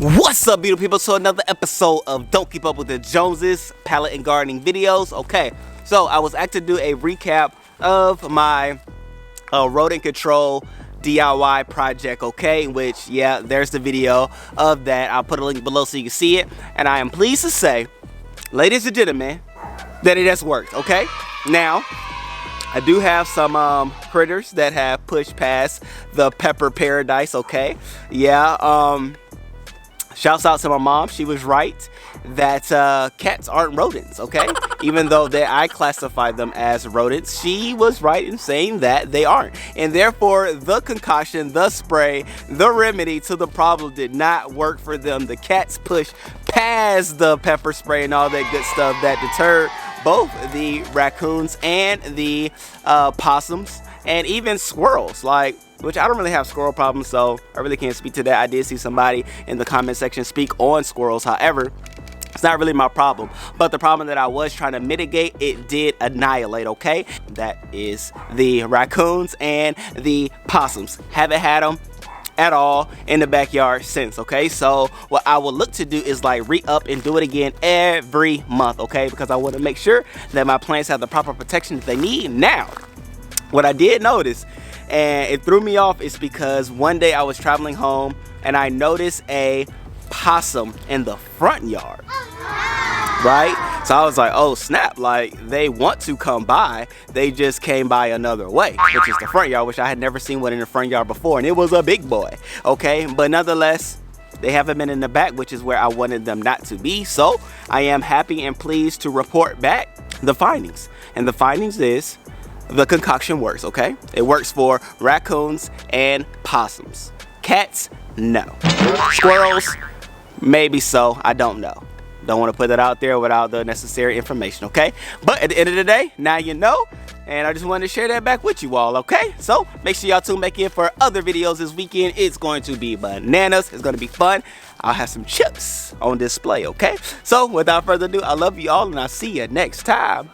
What's up, beautiful people? So another episode of Don't Keep Up with the Joneses palette and gardening videos. Okay, so I was asked to do a recap of my rodent control DIY project, okay, which, yeah, there's the video of that. I'll put a link below so you can see it, and I am pleased to say, ladies and gentlemen, that it has worked. Okay, now I do have some critters that have pushed past the pepper paradise. Okay, yeah, shouts out to my mom. She was right that cats aren't rodents, okay? Even though I classify them as rodents, she was right in saying that they aren't. And therefore, the concoction, the spray, the remedy to the problem did not work for them. The cats pushed past the pepper spray and all that good stuff that deterred both the raccoons and the possums and even squirrels, which I don't really have squirrel problems, so I really can't speak to that. I did see somebody in the comment section speak on squirrels. However, it's not really my problem, but the problem that I was trying to mitigate, it did annihilate, okay? That is the raccoons and the possums. Haven't had them at all in the backyard since, okay? So what I will look to do is re-up and do it again every month, okay? Because I want to make sure that my plants have the proper protection that they need. Now, what I did notice, and it threw me off, is because one day I was traveling home and I noticed a possum in the front yard, right? So I was like, oh snap, they want to come by, they just came by another way, which is the front yard, which I had never seen one in the front yard before, and it was a big boy, okay? But nonetheless, they haven't been in the back, which is where I wanted them not to be. So I am happy and pleased to report back the findings, and the findings is the concoction works, okay? It works for raccoons and possums. Cats, no. Squirrels, maybe so, I don't know. Don't want to put that out there without the necessary information, okay? But at the end of the day, now you know, and I just wanted to share that back with you all, okay? So make sure y'all tune back in for other videos this weekend. It's going to be bananas. It's going to be fun. I'll have some chips on display, okay? So without further ado, I love you all, and I'll see you next time.